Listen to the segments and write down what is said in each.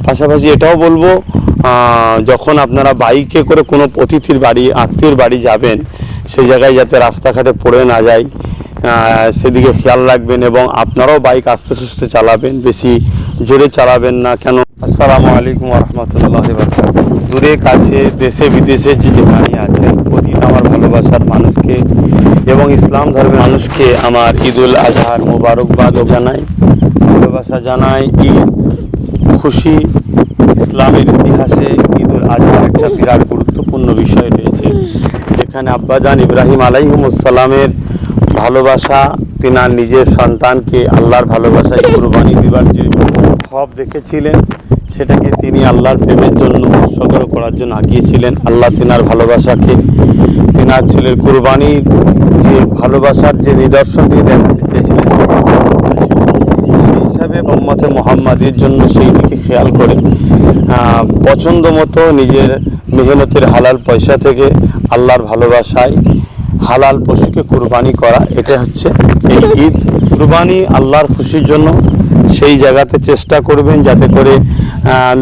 পাশাপাশি এটাও বলবো, যখন আপনারা বাইকে করে কোনো অতিথির বাড়ি, আত্মীয়র বাড়ি যাবেন, সেই জায়গায় যাতে রাস্তাঘাটে পড়ে না যায় সেদিকে খেয়াল রাখবেন, এবং আপনারাও বাইক আস্তে সুস্থে চালাবেন, বেশি জোরে চালাবেন না। কেন? আসসালামু আলাইকুম ওয়া রাহমাতুল্লাহি ওয়া বারাকাতুহু। দূরে কাছে দেশে বিদেশে যে যেখানে আছেন, প্রতিটা আমার ভালোবাসার মানুষকে এবং ইসলাম ধর্মের মানুষকে আমার ঈদুল আজহার মোবারকবাদ জানাই, ভালোবাসা জানাই। ঈদ খুশি, ইসলামের ইতিহাসে ঈদুল আজহার একটা বিরাট গুরুত্বপূর্ণ বিষয় রয়েছে, যেখানে আব্বাজান ইব্রাহিম আলাইহিমুসসালামের ভালোবাসা, তিনার নিজের সন্তানকে আল্লাহর ভালোবাসায় কুরবানি দিবার যে খব দেখেছিলেন, সেটাকে তিনি আল্লাহর প্রেমের জন্য উৎসর্গ করার জন্য আগিয়েছিলেন। আল্লাহ তিনার ভালোবাসাকে, তিনার ছেলের কুরবানির যে ভালোবাসার যে নিদর্শন দিয়ে দেখাতে চেয়েছিলেন, সেই হিসাবে উম্মতে মুহাম্মাদির জন্য সেই দিকে খেয়াল করে পছন্দ মতো নিজের মেহনতের হালাল পয়সা থেকে আল্লাহর ভালোবাসায় হালাল পশুকে কুরবানি করা, এটা হচ্ছে এই ঈদ। কুরবানি আল্লাহর খুশির জন্য সেই জায়গাতে চেষ্টা করবেন যাতে করে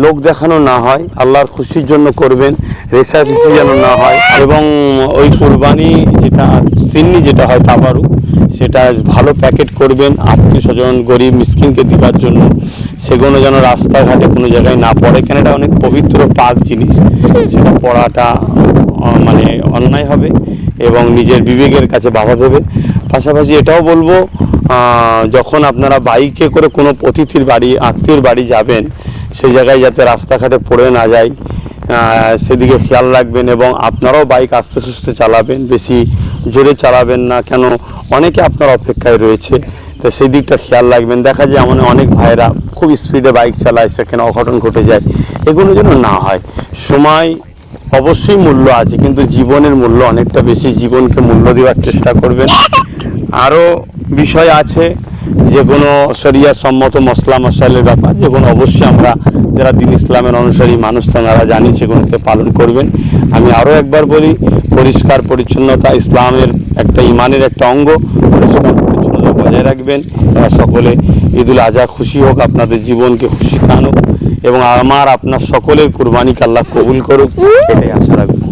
লোক দেখানো না হয়, আল্লাহর খুশির জন্য করবেন, রেশারেশি যেন না হয়। এবং ওই কুরবানি যেটা সিন্নি যেটা হয় তাবারু, সেটা ভালো প্যাকেট করবেন আত্মীয় স্বজন গরিব মিসকিনকে দিবার জন্য, সেগুলো যেন রাস্তাঘাটে কোনো জায়গায় না পড়ে, কেন এটা অনেক পবিত্র পাক জিনিস, সেটা পড়াটা মানে অন্যায় হবে এবং নিজের বিবেকের কাছে বাধা দেবে। পাশাপাশি এটাও বলবো, যখন আপনারা বাইকে করে কোনো অতিথির বাড়ি, আত্মীয়র বাড়ি যাবেন, সেই জায়গায় যাতে রাস্তাঘাটে পড়ে না যায় সেদিকে খেয়াল রাখবেন, এবং আপনারাও বাইক আস্তে সুস্থে চালাবেন, বেশি জোরে চালাবেন না। কেন? অনেকে আপনার অপেক্ষায় রয়েছে, তো সেই দিকটা খেয়াল রাখবেন। দেখা যায় এমন অনেক ভাইরা খুব স্পিডে বাইক চালায়, সেখানে অঘটন ঘটে যায়, এগুলো যেন না হয়। সময় অবশ্যই মূল্য আছে, কিন্তু জীবনের মূল্য অনেকটা বেশি, জীবনকে মূল্য দেওয়ার চেষ্টা করবেন। আরও বিষয় আছে, যে কোনো শরিয়া সম্মত মশলা মশাইলের ব্যাপার, যেগুলো অবশ্যই আমরা যারা দিন ইসলামের অনুসারী মানুষ তারা জানি, সেগুলোকে পালন করবেন। আমি আরও একবার বলি, পরিষ্কার পরিচ্ছন্নতা ইসলামের একটা ইমানের একটা অঙ্গ, পরিষ্কার পরিচ্ছন্নতা বজায় রাখবেন। তারা সকলে ঈদুল আজহা খুশি হোক, আপনাদের জীবনকে খুশি আনুক, এবং আমার আপনার সকলের কুরবানিকে আল্লাহ কবুল করুক, এটাই আশা রাখবো।